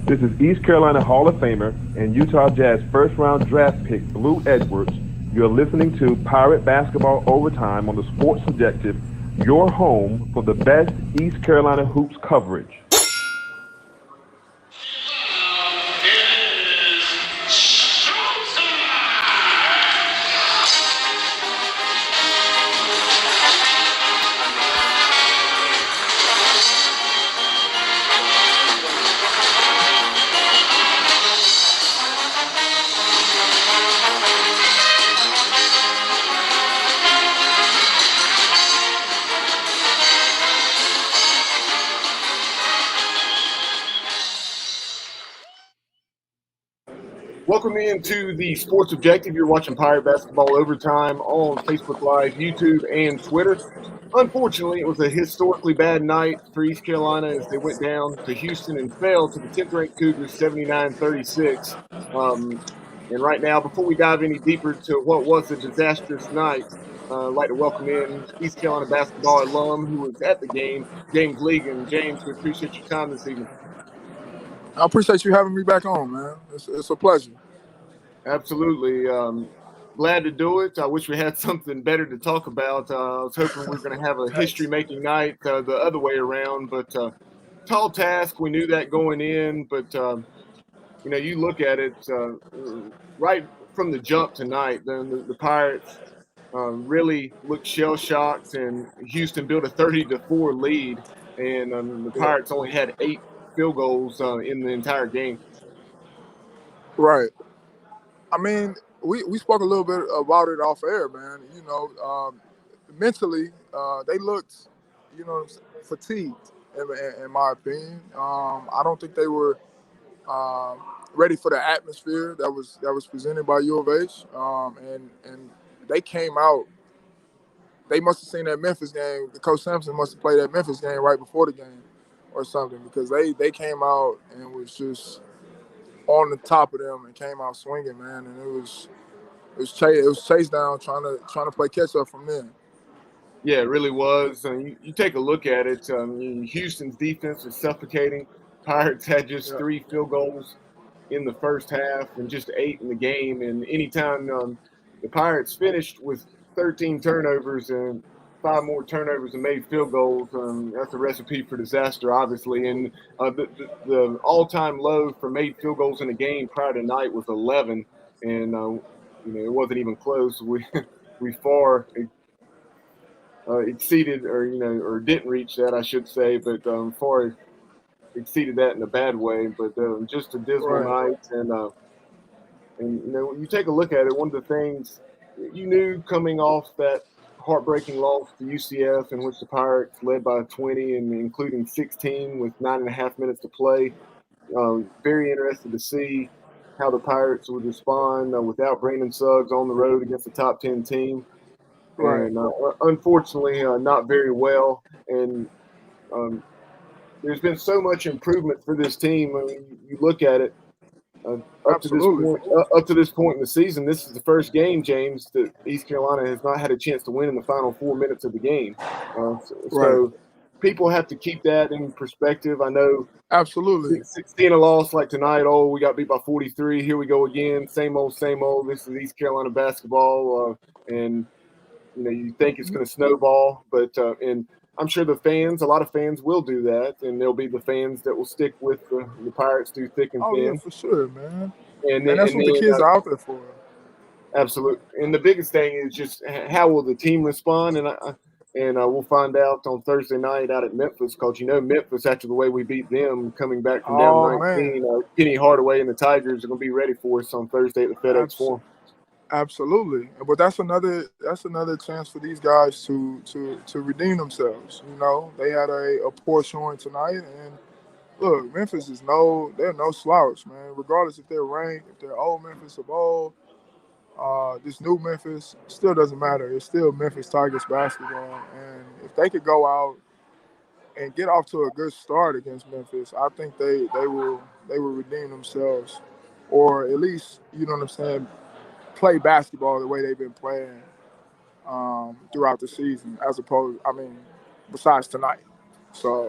This is East Carolina Hall of Famer and Utah Jazz first-round draft pick Blue Edwards. You're listening to Pirate Basketball Overtime on the Sports Objective, your home for the best East Carolina hoops coverage. Welcome into the Sports Objective. You're watching Pirate Basketball Overtime on Facebook Live, YouTube, and Twitter. Unfortunately, it was a historically bad night for East Carolina as they went down to Houston and fell to the 10th-ranked Cougars 79-36. And right now, before we dive any deeper to what was a disastrous night, I'd like to welcome in East Carolina basketball alum who was at the game, James Legan. James, we appreciate your time this evening. I appreciate you having me back on, man. It's a pleasure. Absolutely. Glad to do it. I wish we had something better to talk about. I was hoping we were going to have a history-making night the other way around, but tall task. We knew that going in, but, you look at it right from the jump tonight, then the Pirates really looked shell-shocked, and Houston built a 30-4 lead, and the Pirates only had 8 field goals in the entire game. Right. I mean, we spoke a little bit about it off air, man. Mentally, they looked, fatigued, in my opinion. I don't think they were ready for the atmosphere that was presented by U of H. And they came out. They must have seen that Memphis game. Coach Sampson must have played that Memphis game right before the game or something, because they came out and was just on the top of them and came out swinging, man. And it was chase down, trying to play catch up from there. Yeah, it really was. You take a look at it. Houston's defense was suffocating. Pirates had just 3 field goals in the first half and just 8 in the game. And anytime the Pirates finished with 13 turnovers and 5 more turnovers and made field goals, that's a recipe for disaster, obviously. And the all-time low for made field goals in a game prior to night was 11, and it wasn't even close. We far exceeded, or didn't reach that, I should say, but far exceeded that in a bad way. But just a dismal night, and you take a look at it. One of the things you knew coming off that heartbreaking loss to UCF, in which the Pirates led by 20 and including 16 with 9.5 minutes to play. Very interested to see how the Pirates would respond without Brandon Suggs on the road against a top 10 team. Right. And unfortunately, not very well. And there's been so much improvement for this team. I mean, you look at it. Up to this point in the season, this is the first game, James, that East Carolina has not had a chance to win in the final 4 minutes of the game. So people have to keep that in perspective. I know. Absolutely. Seeing a loss like tonight, we got beat by 43. Here we go again. Same old, same old. This is East Carolina basketball, and you think it's going to snowball, but and I'm sure a lot of fans will do that, and there'll be the fans that will stick with the Pirates through thick and thin. Oh, yeah, for sure, man. And that's what the kids are out there for. Absolutely. And the biggest thing is just how will the team respond, and we'll find out on Thursday night out at Memphis, because Memphis, after the way we beat them, coming back from down 19, Kenny Hardaway and the Tigers are going to be ready for us on Thursday at the FedEx Forum. Absolutely, but that's another chance for these guys to redeem themselves. They had a poor showing tonight, and look, Memphis they're no slouch, man. Regardless if they're ranked, if they're old Memphis or old, this new Memphis, still doesn't matter. It's still Memphis Tigers basketball, and if they could go out and get off to a good start against Memphis, I think they will redeem themselves, or at least play basketball the way they've been playing throughout the season, besides tonight. So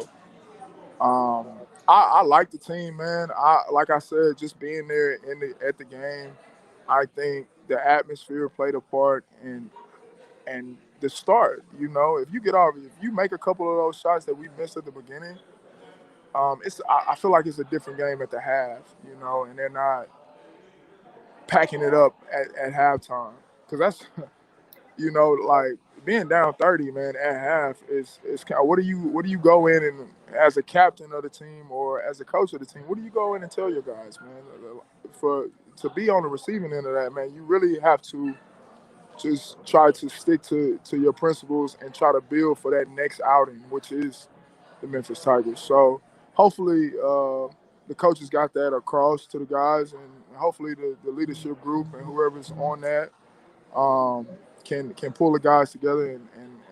I I like the team, man. Like I said, just being there at the game, I think the atmosphere played a part and the start. You know, if you make a couple of those shots that we missed at the beginning, I feel like it's a different game at the half. You know, and they're not packing it up at halftime because that's like being down 30, man, at half is kind of, what do you go in and as a captain of the team or as a coach of the team, what do you go in and tell your guys, man? To be on the receiving end of that, man, you really have to just try to stick to your principles and try to build for that next outing, which is the Memphis Tigers. So hopefully the coaches got that across to the guys, and hopefully the leadership group and whoever's on that can pull the guys together and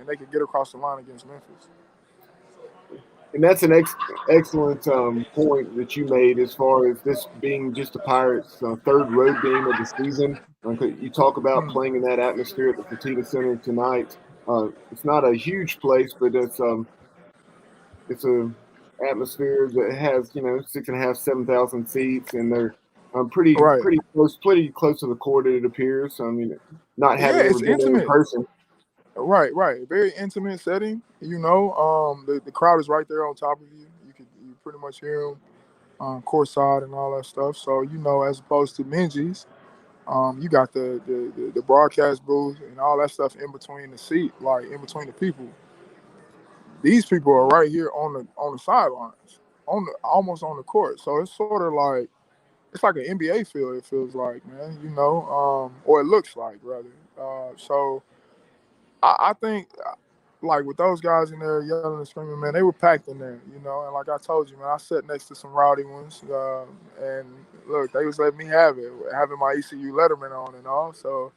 they can get across the line against Memphis. And that's an excellent point that you made as far as this being just the Pirates' third road game of the season. You talk about playing in that atmosphere at the Fertitta Center tonight. It's not a huge place, but it's a atmosphere that has 6,500, 7,000 seats, and they're pretty close to the court. It appears. I mean, not having it's intimate in person. Right. Very intimate setting. The crowd is right there on top of you. You pretty much hear them courtside and all that stuff. So as opposed to Minji's, you got the broadcast booth and all that stuff in between the seat, like in between the people. These people are right here on the sidelines, almost on the court. So it's sort of like it's like an NBA feel. It feels like, man, or it looks like rather. So I think, like with those guys in there yelling and screaming, man, they were packed in there, and like I told you, man, I sat next to some rowdy ones, and look, they was letting me have it, having my ECU Letterman on and all. So,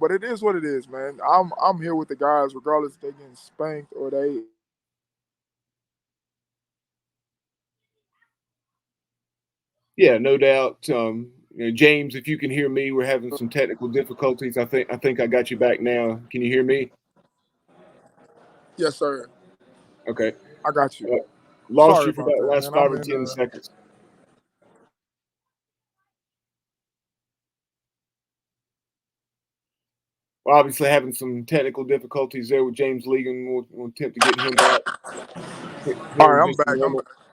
but it is what it is, man. I'm here with the guys, regardless if they're getting spanked or they. Yeah, no doubt. James, if you can hear me, we're having some technical difficulties. I think I got you back now. Can you hear me? Yes, sir. Okay. I got you. Lost Sorry you for that last 5 or 10 seconds. We're obviously having some technical difficulties there with James Legan. We'll attempt to get him back. All right, I'm back. I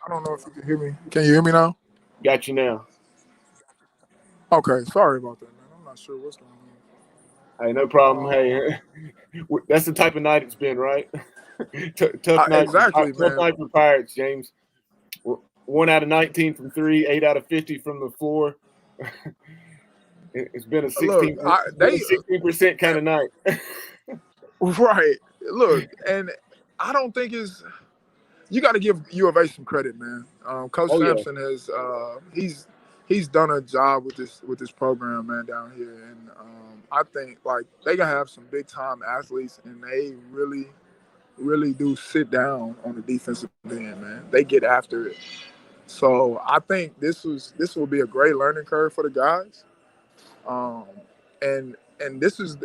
don't know if you can hear me. Can you hear me now? Got you now. Okay, sorry about that, man. I'm not sure what's going on. Hey, no problem. Hey, that's the type of night it's been, right? Tough night. Exactly, man. Tough night for Pirates, James. 1 out of 19 from 3, 8 out of 50 from the floor. It's been a 16% kind of night. Right. Look, and I don't think you got to give U of A some credit, man. Coach Sampson has he's done a job with this program, man, down here, and I think like they gonna have some big time athletes, and they really do sit down on the defensive end, man. They get after it. So I think this will be a great learning curve for the guys. And this is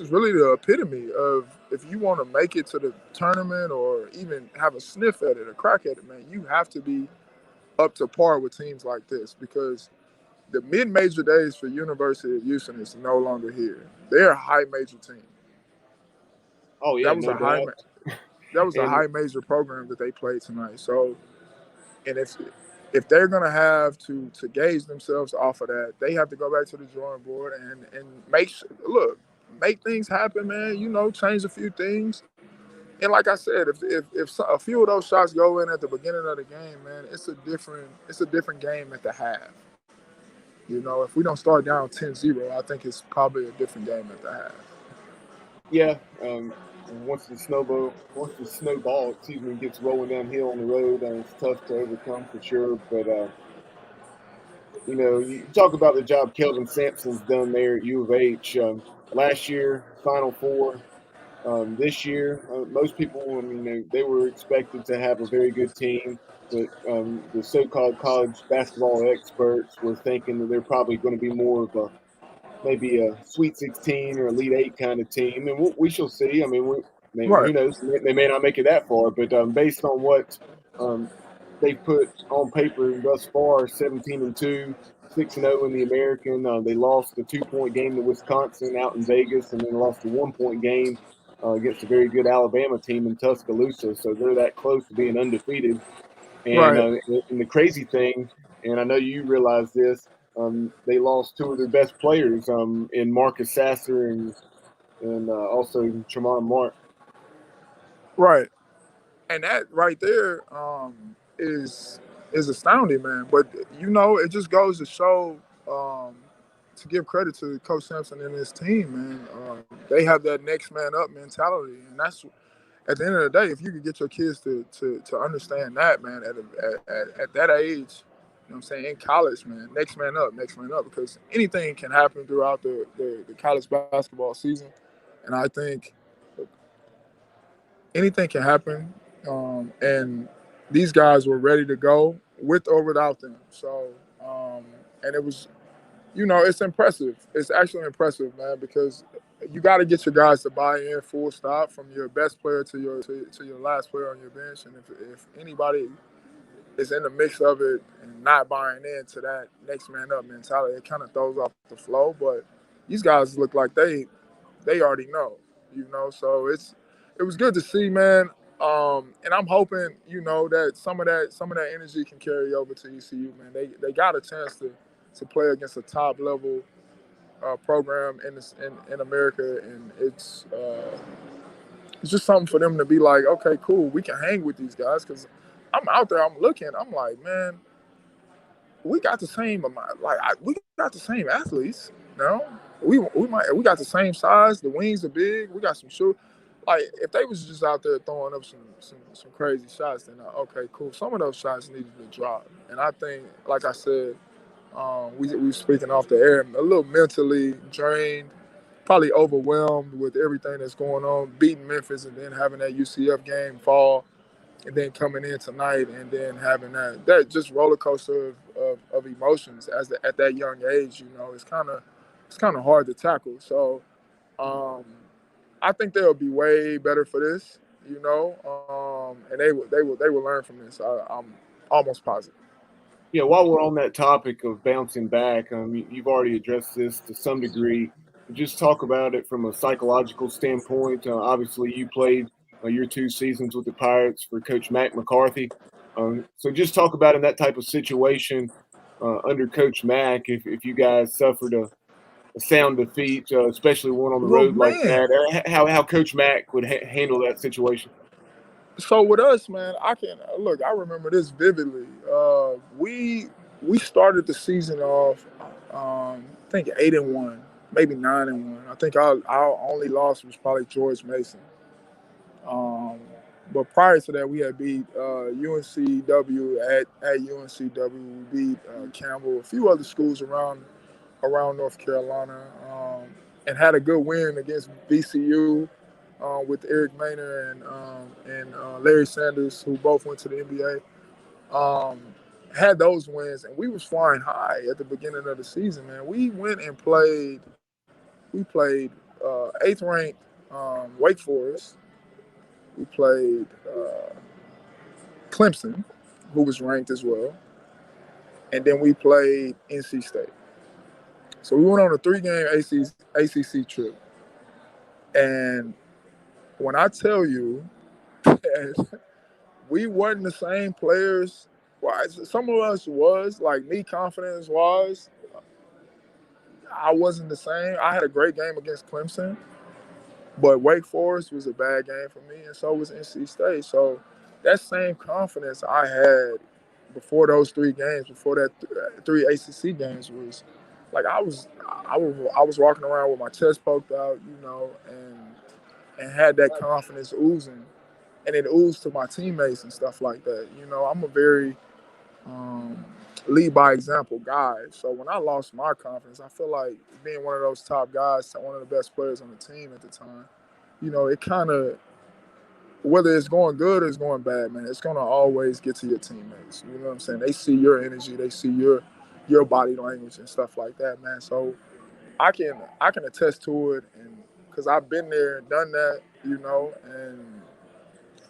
really the epitome of, if you want to make it to the tournament or even have a sniff at it, a crack at it, man, you have to be up to par with teams like this, because the mid-major days for University of Houston is no longer here. They're a high major team. Oh yeah, that was a high major program that they played tonight. So, and if they're gonna have to gauge themselves off of that, they have to go back to the drawing board and make things happen, man. Change a few things. And like I said, if a few of those shots go in at the beginning of the game, man, it's a different game at the half. If we don't start down 10-0, I think it's probably a different game at the half. Yeah. Once the snowball, gets rolling downhill on the road, it's tough to overcome for sure. But you talk about the job Kelvin Sampson's done there at U of H. Last year, Final Four. This year, most people, they were expected to have a very good team, but the so-called college basketball experts were thinking that they're probably going to be more of maybe a Sweet 16 or Elite 8 kind of team, and we shall see. Who knows? They may not make it that far, but based on what they've put on paper thus far 17-2, 6-0 in the American. They lost the 2-point game to Wisconsin out in Vegas, and then lost the 1-point game against a very good Alabama team in Tuscaloosa. So they're that close to being undefeated. And, Right. and the crazy thing, and I know you realize this, they lost two of their best players in Marcus Sasser and also Tremont Mark. Right. And that right there is astounding, man. But it just goes to show, to give credit to Coach Sampson and his team, man. They have that next man up mentality, and that's at the end of the day. If you could get your kids to understand that, man, at that age, you know what I'm saying, in college, man, next man up, because anything can happen throughout the college basketball season, and I think anything can happen. And these guys were ready to go with or without them. So, and it was, it's impressive. It's actually impressive, man, because you got to get your guys to buy in full stop, from your best player to your last player on your bench. And if anybody is in the mix of it and not buying into that next man up mentality, it kind of throws off the flow. But these guys look like they already know, So it was good to see, man. And I'm hoping, that some of that energy can carry over to ECU, man. They got a chance to play against a top level program in America, and it's just something for them to be like, okay, cool, we can hang with these guys, because I'm out there, I'm looking, I'm like, man, we got the same amount, we got the same athletes, we got the same size, the wings are big, we got some shoot. Like, if they was just out there throwing up some crazy shots, then okay, cool. Some of those shots needed to drop, and I think, like I said, we were speaking off the air, a little mentally drained, probably overwhelmed with everything that's going on, beating Memphis and then having that UCF game fall, and then coming in tonight and then having that just roller coaster of emotions at that young age. It's kind of hard to tackle. So I think they'll be way better for this, and they will learn from this. I'm almost positive. Yeah, while we're on that topic of bouncing back, you've already addressed this to some degree. Just talk about it from a psychological standpoint. Obviously, you played your 2 seasons with the Pirates for Coach Mac McCarthy. So just talk about in that type of situation under Coach Mac, if you guys suffered a sound defeat, especially one on the Well, road like man. that, how Coach Mac would handle that situation. So with us, man, I remember this vividly. We started the season off, I think 8-1, maybe 9-1. I think our only loss was probably George Mason. But prior to that, we had beat UNCW at UNCW. We beat Campbell, a few other schools around North Carolina, and had a good win against VCU. With Eric Maynor and Larry Sanders, who both went to the NBA, had those wins, and we was flying high at the beginning of the season. Man, we went and played. We played 8th ranked Wake Forest. We played Clemson, who was ranked as well, and then we played NC State. So we went on a 3-game ACC trip, and when I tell you that we wasn't the same players. Well, some of us was, like me, confidence-wise, I wasn't the same. I had a great game against Clemson, but Wake Forest was a bad game for me, and so was NC State. So that same confidence I had before those 3 games, before that 3 ACC games, was like I was walking around with my chest poked out, and had that confidence oozing. And it oozed to my teammates and stuff like that. I'm a very lead by example guy. So when I lost my confidence, I feel like being one of those top guys, one of the best players on the team at the time, it kind of, whether it's going good or it's going bad, man, it's going to always get to your teammates. You know what I'm saying? They see your energy, they see your body language and stuff like that, man. So I can attest to it, and because I've been there, done that, and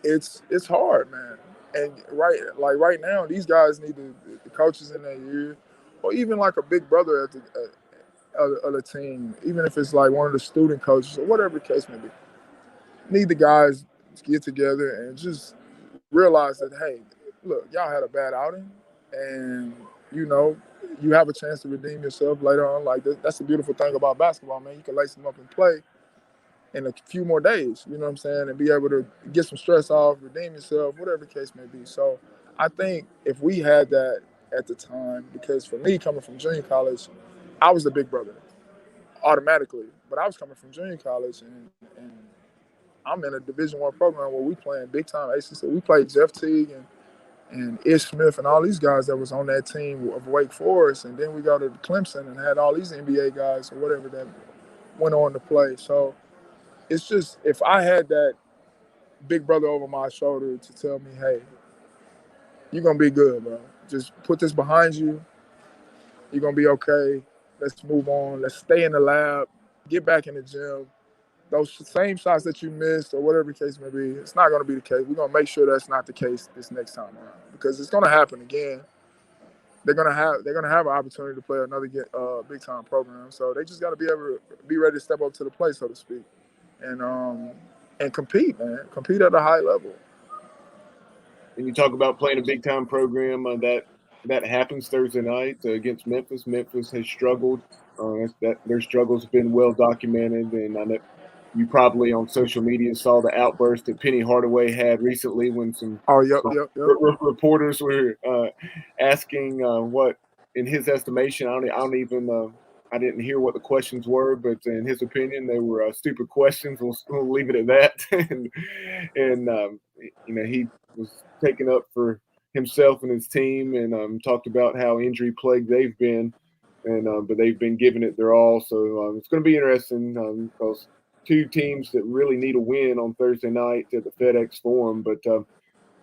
it's hard, man. And right now, these guys need the coaches in their ear, or even like a big brother at of the team, even if it's like one of the student coaches or whatever the case may be. Need the guys to get together and just realize that, hey, look, y'all had a bad outing, and you have a chance to redeem yourself later on. Like that's the beautiful thing about basketball, man. You can lace them up and play in a few more days, you know what I'm saying, and be able to get some stress off, redeem yourself, whatever the case may be. So I think if we had that at the time, because for me, coming from junior college, I was the big brother automatically, but I was coming from junior college, and I'm in a Division I program where we playing big time ACC. We played Jeff Teague and Ish Smith and all these guys that was on that team of Wake Forest, and then we go to Clemson and had all these NBA guys or whatever that went on to play. So it's just, if I had that big brother over my shoulder to tell me, hey, you're going to be good, bro. Just put this behind you. You're going to be okay. Let's move on. Let's stay in the lab. Get back in the gym. Those same shots that you missed or whatever the case may be, it's not going to be the case. We're going to make sure that's not the case this next time around, because it's going to happen again. They're going to have an opportunity to play another big time program. So they just got to be able to be ready to step up to the plate, so to speak. And compete, man. Compete at a high level. And you talk about playing a big time program that happens Thursday night against Memphis. Memphis has struggled. Their struggles have been well documented, and I know you probably on social media saw the outburst that Penny Hardaway had recently when some reporters were asking what, in his estimation, I didn't hear what the questions were, but in his opinion, they were stupid questions. We'll leave it at that. and he was taken up for himself and his team, and talked about how injury plagued they've been, but they've been giving it their all. So it's going to be interesting because two teams that really need a win on Thursday night at the FedEx Forum. But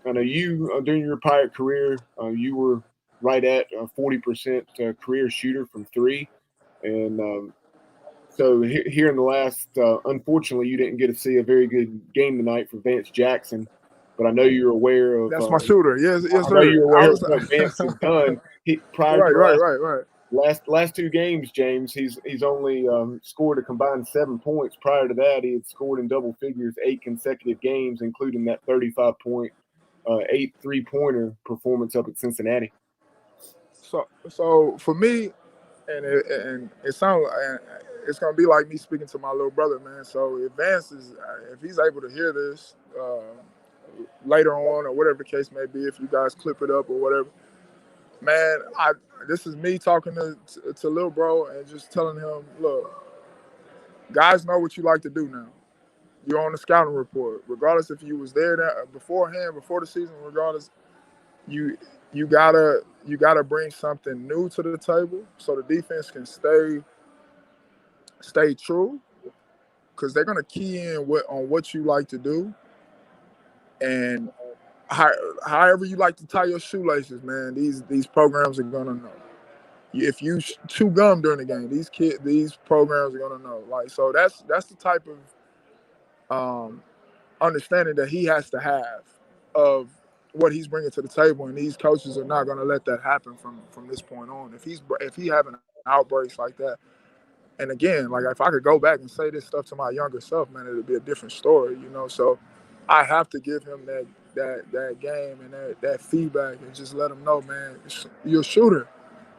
I know you, during your Pirate career, you were right at 40% career shooter from three. And so here in the last, unfortunately, you didn't get to see a very good game tonight for Vance Jackson. But I know you're aware of. That's my shooter. Yes, sir. I know you're aware of what Vance has done. Last two games, James, he's only scored a combined 7 points. Prior to that, he had scored in double figures 8 consecutive games, including that 35-point, 8 3-pointer performance up at Cincinnati. So for me, and it sounds, it's gonna be like me speaking to my little brother, man. So if he's able to hear this later on or whatever the case may be, if you guys clip it up or whatever, man, this is me talking to little bro and just telling him, look, guys know what you like to do now. You're on the scouting report, regardless if you was there beforehand, before the season. Regardless, you gotta bring something new to the table so the defense can stay true, because they're gonna key in on what you like to do, and however you like to tie your shoelaces, man. These programs are gonna know. If you chew gum during the game, these programs are gonna know. Like, so that's the type of understanding that he has to have of what he's bringing to the table, and these coaches are not going to let that happen from this point on. If he having outbreaks like that, and again, like, if I could go back and say this stuff to my younger self, man, it'd be a different story, So I have to give him that game and that feedback and just let him know, man, you're a shooter.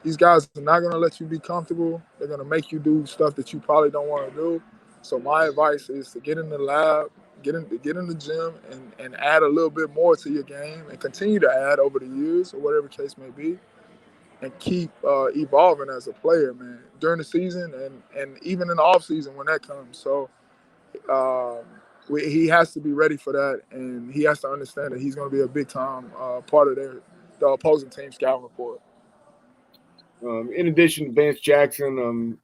These guys are not going to let you be comfortable. They're going to make you do stuff that you probably don't want to do. So my advice is to get in the lab, get in the gym, and add a little bit more to your game, and continue to add over the years or whatever the case may be, and keep evolving as a player, man, during the season and even in the off season when that comes. So he has to be ready for that, and he has to understand that he's going to be a big time part of the opposing team scouting report. In addition to Vance Jackson,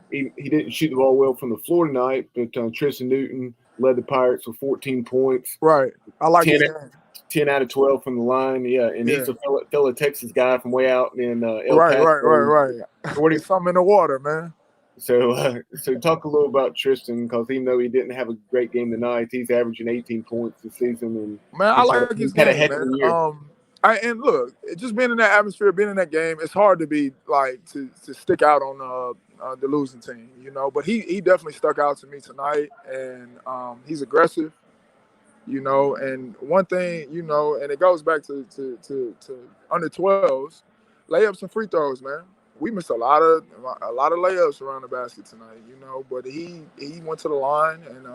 he didn't shoot the ball well from the floor tonight, but Tristan Newton led the Pirates with 14 points. Right. I like his game. 10 out of 12 from the line. Yeah, and he's a fellow Texas guy from way out in El Paso. Right. There's something in the water, man. So talk a little about Tristan, because even though he didn't have a great game tonight, he's averaging 18 points this season, and Man, I like his he's had a game, heck of man. a year. And look, just being in that atmosphere, being in that game, it's hard to be like to stick out on the losing team, you know. But he definitely stuck out to me tonight, and he's aggressive, you know. And one thing, you know, and it goes back to under 12s, layups and free throws, man. We missed a lot of layups around the basket tonight, you know. But he went to the line and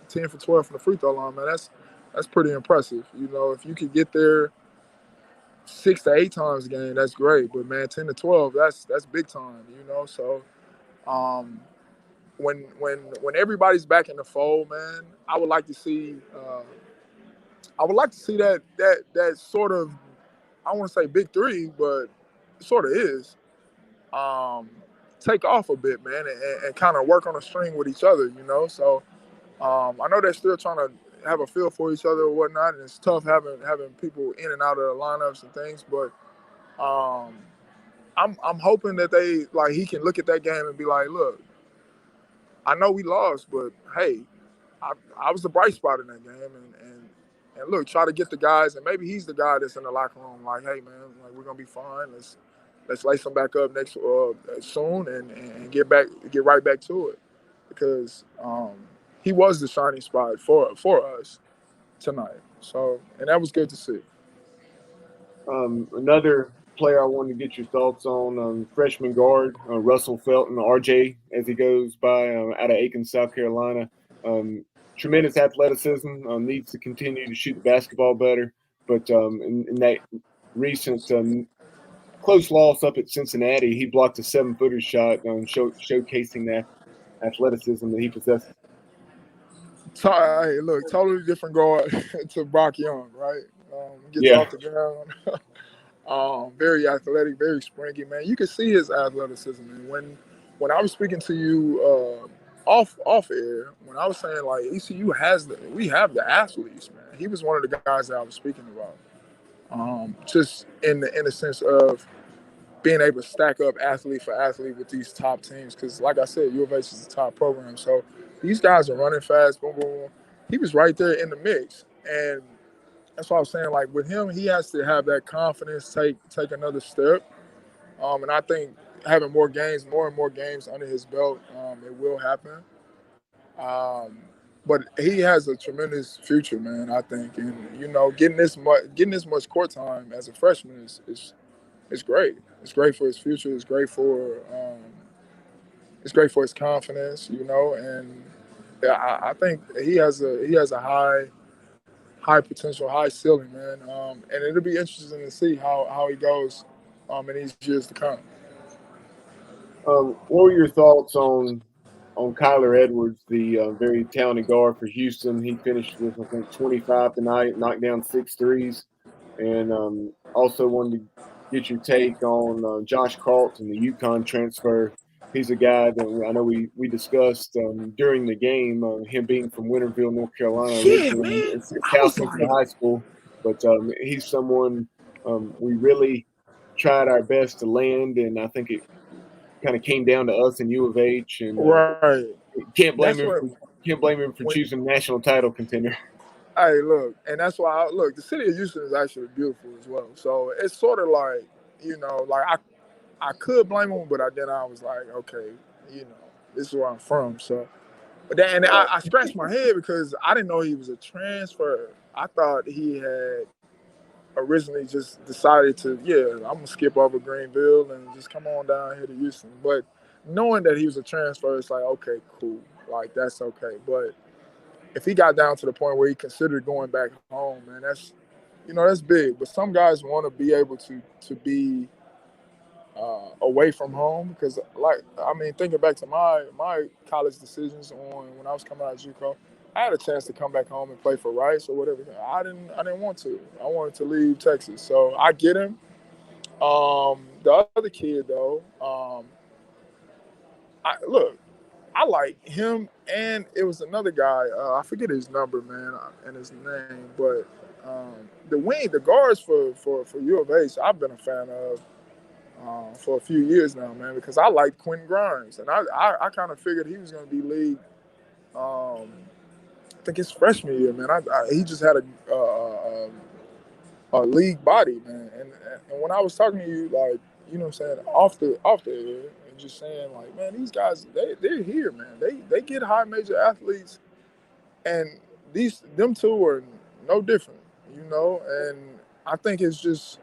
10 for 12 from the free throw line, man. That's pretty impressive, you know. If you could get there 6 to 8 times a game, that's great. But man, 10 to 12, that's big time, you know. So when everybody's back in the fold, man, I would like to see that sort of, I want to say big three, but it sort of is, take off a bit, man, and kind of work on a string with each other, you know. So I know they're still trying to have a feel for each other or whatnot, and it's tough having people in and out of the lineups and things. But I'm hoping that he can look at that game and be like, look, I know we lost, but hey, I was the bright spot in that game, and look, try to get the guys, and maybe he's the guy that's in the locker room, like, hey man, like we're gonna be fine. Let's lace them back up next soon and get right back to it, because he was the shining spot for us tonight. So, and that was good to see. Another player I wanted to get your thoughts on, freshman guard Russell Felton, RJ, as he goes by, out of Aiken, South Carolina. Tremendous athleticism, needs to continue to shoot the basketball better. But in that recent close loss up at Cincinnati, he blocked a 7-footer shot, showcasing that athleticism that he possesses. Hey, look, totally different guard to Brock Young, right? Gets off the ground. Very athletic, very springy, man. You can see his athleticism. And when I was speaking to you off air, when I was saying like ECU we have the athletes, man. He was one of the guys that I was speaking about. Just in the sense of being able to stack up athlete for athlete with these top teams, because like I said, U of H is a top program. So these guys are running fast, boom, boom, boom. He was right there in the mix, and that's what I was saying. Like with him, he has to have that confidence, take another step. And I think having more and more games under his belt, it will happen. But he has a tremendous future, man. I think, and you know, getting this much court time as a freshman is great. It's great for his future. It's great for his confidence, you know. And yeah, I think he has a high potential, high ceiling, man. And it'll be interesting to see how he goes in these years to come. What were your thoughts on Kyler Edwards, the very talented guard for Houston? He finished with, I think, 25 tonight, knocked down 6 threes. And also wanted to get your take on Josh Carlton, the UConn transfer. He's a guy that I know we discussed during the game, him being from Winterville, North Carolina, originally in South Central High School. But he's someone we really tried our best to land, and I think it kind of came down to us and U of H. And Right. can't blame him for choosing national title contender. Hey, look, and that's why the city of Houston is actually beautiful as well. So it's sort of like, you know, like I could blame him, but then I was like, okay, you know, this is where I'm from. So, but then I scratched my head because I didn't know he was a transfer. I thought he had originally just decided to, I'm gonna skip over Greenville and just come on down here to Houston. But knowing that he was a transfer, it's like, okay, cool, like that's okay. But if he got down to the point where he considered going back home, man, that's big. But some guys want to be able to be away from home, because, thinking back to my college decisions on when I was coming out of JUCO, I had a chance to come back home and play for Rice or whatever. I didn't want to. I wanted to leave Texas, so I get him. The other kid though, I like him, and it was another guy. I forget his number, man, and his name, but the guards for U of H, I've been a fan of. for a few years now, man, because I liked Quentin Grimes, and I kind of figured he was going to be league. I think his freshman year, man. He just had a league body, man. And when I was talking to you, like, you know what I'm saying, off the air, and just saying, like, man, these guys, they're here, man. They get high major athletes, and them two are no different, you know. And I think it's just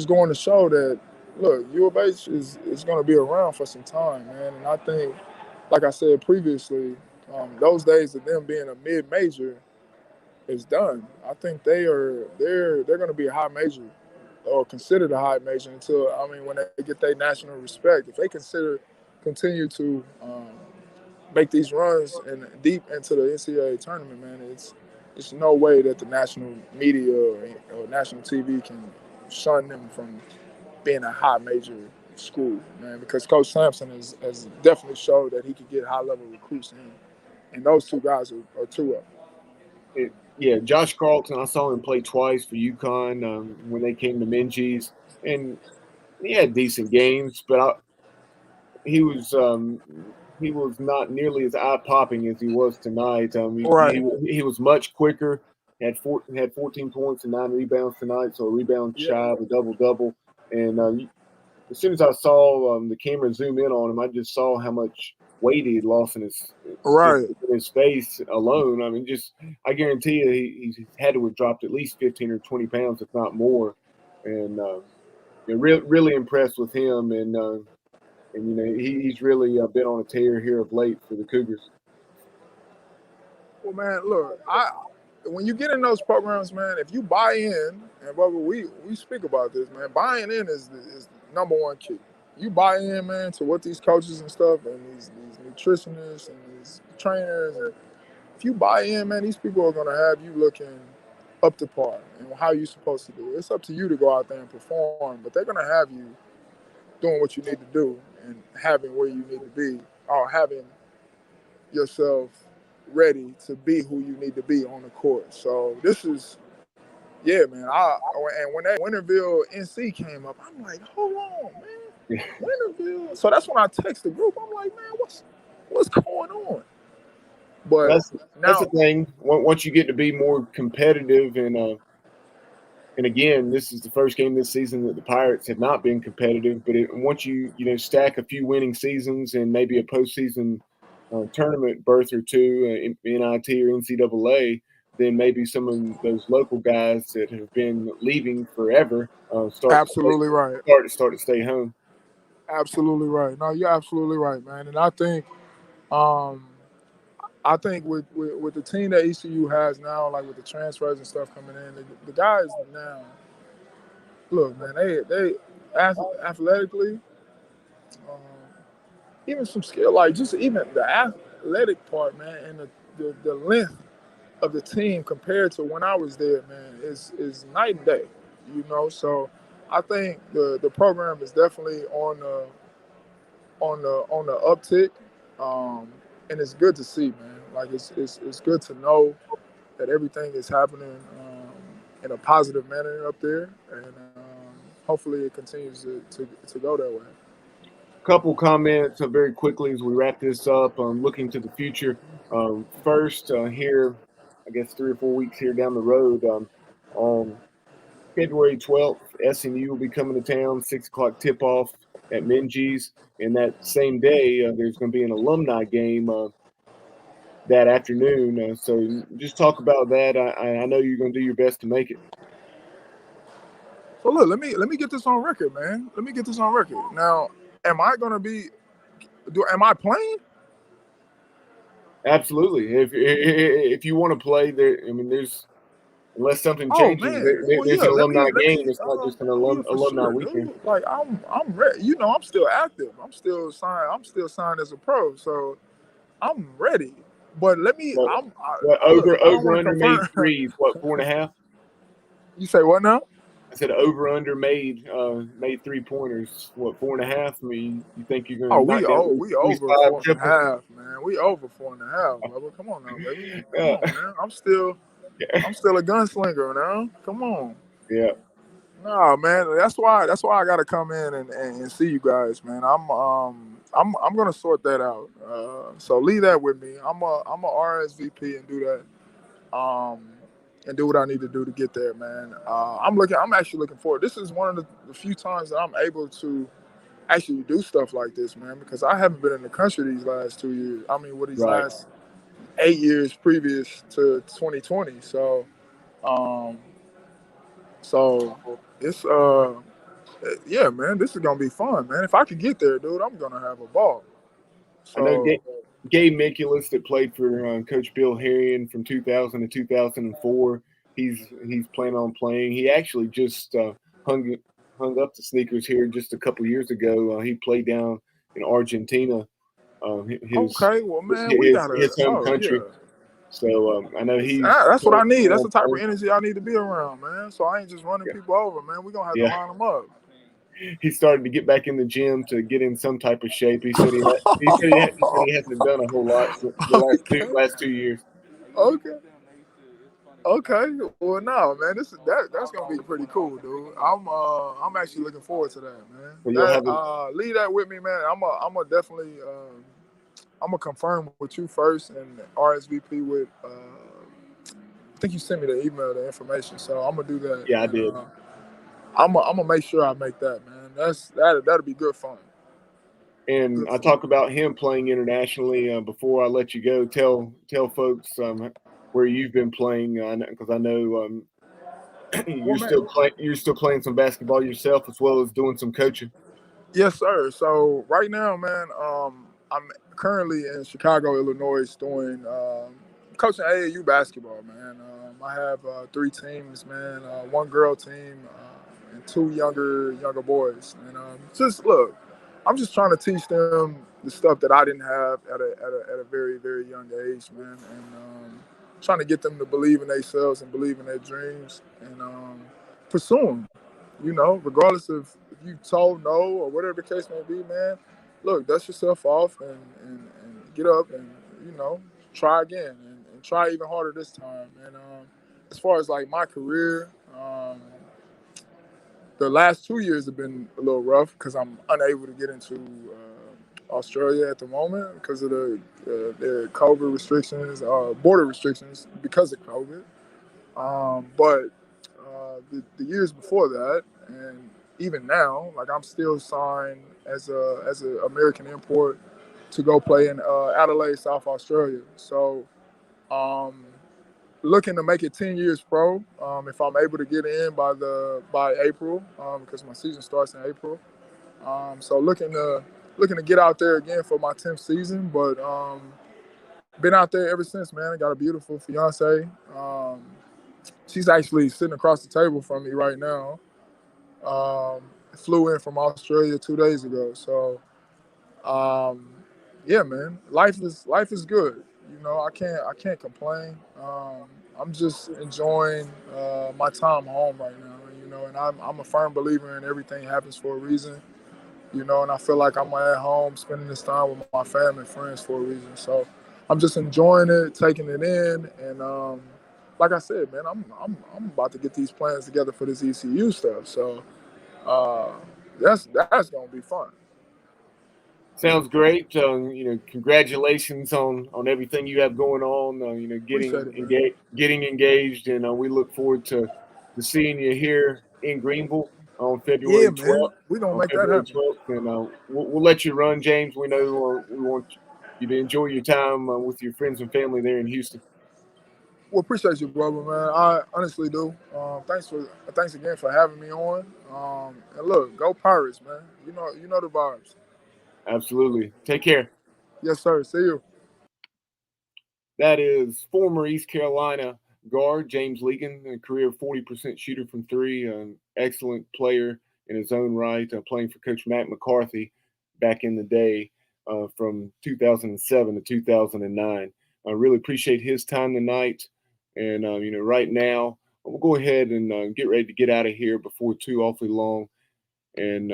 going to show that, look, U of H is going to be around for some time, man. And I think, like I said previously, those days of them being a mid-major is done. I think they're going to be a high major, or considered a high major, until, when they get their national respect. If they continue to make these runs and deep into the NCAA tournament, man, it's no way that the national media or national TV can shun them from being a high major school, man, because Coach Sampson has definitely showed that he could get high-level recruits in, and those two guys are two of them. Yeah, Josh Carlton, I saw him play twice for UConn when they came to Minji's, and he had decent games, but he was not nearly as eye-popping as he was tonight. Right. He was much quicker, had 14 points and 9 rebounds tonight, so a rebound shy of a double-double. And as soon as I saw the camera zoom in on him, I just saw how much weight he had lost in his face alone. I guarantee you he had to have dropped at least 15 or 20 pounds, if not more. And really impressed with him. And he's really been on a tear here of late for the Cougars. Well, man, look, when you get in those programs, man, if you buy in, and Bubba, we speak about this, man, buying in is the number one key. You buy in, man, to what these coaches and stuff, and these nutritionists and these trainers, and if you buy in, man, these people are going to have you looking up to par and how you're supposed to do. It's up to you to go out there and perform, but they're going to have you doing what you need to do and having where you need to be, or having yourself ready to be who you need to be on the court. So this is, yeah, man. And when that Winterville NC came up, I'm like, hold on, man, Winterville. So that's when I text the group. I'm like, man, what's going on? But that's the thing. Once you get to be more competitive, and again, this is the first game this season that the Pirates have not been competitive. But once you stack a few winning seasons and maybe a postseason tournament berth or two, NIT or NCAA, then maybe some of those local guys that have been leaving forever start to stay home. Absolutely right. No, you're absolutely right, man. And I think with the team that ECU has now, like with the transfers and stuff coming in, the guys now, look, man, they athletically, even some skill, like just even the athletic part, man, and the length of the team compared to when I was there, man, is night and day, you know. So I think the program is definitely on the uptick, and it's good to see, man. Like it's good to know that everything is happening in a positive manner up there, and hopefully it continues to go that way. Couple comments very quickly as we wrap this up. Looking to the future. First, here, I guess 3 or 4 weeks here down the road, on February 12th, SMU will be coming to town, 6 o'clock tip-off at Minji's. And that same day, there's going to be an alumni game that afternoon. So just talk about that. I know you're going to do your best to make it. So look, let me get this on record, man. Let me get this on record. Now, am I playing? Absolutely. If you want to play, there's unless something changes, there's an alumni game. It's not just an alumni weekend. Dude. Like I'm ready. You know, I'm still active. I'm still signed as a pro, so I'm ready. But let me. Over under made threes. What, 4.5? You say what now? I said over under made 3-pointers. What, 4.5? I mean, you think you're going to? We over 4.5, man. We over 4.5, brother. Come on now, baby. Come on, man. I'm still a gunslinger now. Come on. Yeah. No, man, that's why I gotta come in and see you guys, man. I'm gonna sort that out. So leave that with me. I'm a RSVP and do that. And do what I need to do to get there, man. I'm actually looking forward. This is one of the few times that I'm able to actually do stuff like this, man, because I haven't been in the country these last 2 years. I mean, these Right. last 8 years previous to 2020. Um, so it's yeah, man, this is gonna be fun, man. If I can get there, dude, I'm gonna have a ball. I know So Gabe Mikulas that played for Coach Bill Harrion from 2000 to 2004. He's planning on playing. He actually just hung up the sneakers here just a couple years ago. He played down in Argentina, okay, well, man, we gotta. his home Oh country. yeah, So I know that's what I need. That's the type of playing. energy I need to be around, man. So I ain't just running people over, man. We gonna have to line them up. He started to get back in the gym to get in some type of shape. He said he hasn't done a whole lot the last 2 years. Okay. Okay. Well, no, man. That's gonna be pretty cool, dude. I'm actually looking forward to that, man. So you'll have Leave that with me, man. I'm a definitely I'm gonna confirm with you first and RSVP with. I think you sent me the email, the information, so I'm gonna do that. Yeah, I did. I'm gonna make sure I make that, man. That'll be good fun. And I talk about him playing internationally. Before I let you go, tell folks where you've been playing, because I know you're still playing some basketball yourself as well as doing some coaching. Yes, sir. So right now, man, I'm currently in Chicago, Illinois, doing coaching AAU basketball, man. I have 3 teams, man. One girl team and 2 younger boys. And just look, I'm just trying to teach them the stuff that I didn't have at a very, very young age, man. And trying to get them to believe in themselves and believe in their dreams and pursue them. You know, regardless of if you told no or whatever the case may be, man, look, dust yourself off and get up and, you know, try again and try even harder this time. And as far as like my career, the last 2 years have been a little rough because I'm unable to get into Australia at the moment because of the COVID restrictions, border restrictions because of COVID. But the years before that, and even now, like I'm still signed as an American import to go play in Adelaide, South Australia. So, looking to make it 10 years pro. If I'm able to get in by April, because my season starts in April. So looking to get out there again for my 10th season, but been out there ever since, man. I got a beautiful fiance. She's actually sitting across the table from me right now. Flew in from Australia 2 days ago. So, yeah, man, life is good. You know, I can't complain. I'm just enjoying my time home right now. You know, and I'm a firm believer in everything happens for a reason. You know, and I feel like I'm at home spending this time with my family and friends for a reason. So I'm just enjoying it, taking it in, and like I said, man, I'm about to get these plans together for this ECU stuff. So that's gonna be fun. Sounds great. You know, congratulations on everything you have going on. You know, getting engaged, and we look forward to seeing you here in Greenville on Yeah, February man, 12th. we gonna On make that February happen. 12th, and we'll let you run, James. We know we want you to enjoy your time with your friends and family there in Houston. Well, appreciate you, brother, man. I honestly do. Thanks again for having me on. And look, go Pirates, man. You know the vibes. Absolutely. Take care. Yes, sir. See you. That is former East Carolina guard James Legan, a career 40% shooter from 3, an excellent player in his own right, playing for Coach Matt McCarthy back in the day from 2007 to 2009. I really appreciate his time tonight. And, right now, we'll go ahead and get ready to get out of here before too awfully long. And,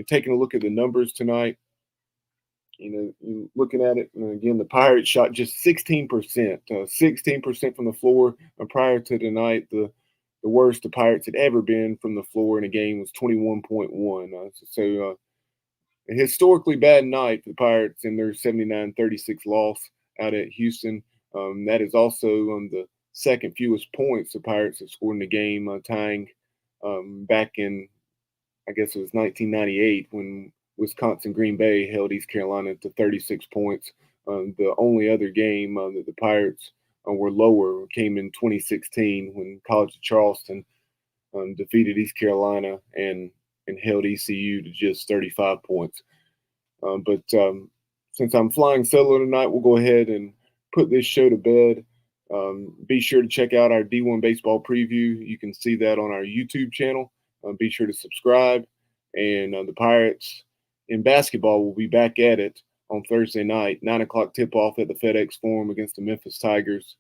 taking a look at the numbers tonight. You looking at it, and again, the Pirates shot just 16%, 16% from the floor. And prior to tonight, the The worst the Pirates had ever been from the floor in a game was 21.1. So a historically bad night for the Pirates in their 79-36 loss out at Houston. That is also the second fewest points the Pirates have scored in a game, tying back in, I guess it was 1998 when Wisconsin Green Bay held East Carolina to 36 points. The only other game that the Pirates were lower came in 2016 when College of Charleston defeated East Carolina and held ECU to just 35 points. But since I'm flying solo tonight, we'll go ahead and put this show to bed. Be sure to check out our D1 baseball preview. You can see that on our YouTube channel. Be sure to subscribe. And the Pirates in basketball will be back at it on Thursday night, 9 o'clock tip-off at the FedEx Forum against the Memphis Tigers.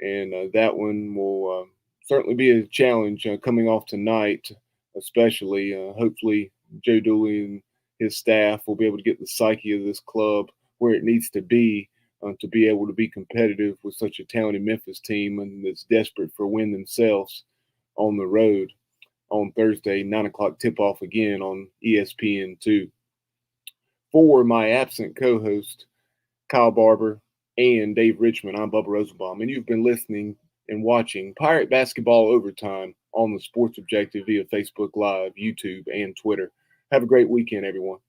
And that one will certainly be a challenge coming off tonight, especially. Hopefully, Joe Dooley and his staff will be able to get the psyche of this club where it needs to be able to be competitive with such a talented Memphis team and that's desperate for a win themselves on the road on Thursday, 9 o'clock tip-off again on ESPN2. For my absent co-host, Kyle Barber, and Dave Richmond, I'm Bubba Rosenbaum, and you've been listening and watching Pirate Basketball Overtime on the Sports Objective via Facebook Live, YouTube, and Twitter. Have a great weekend, everyone.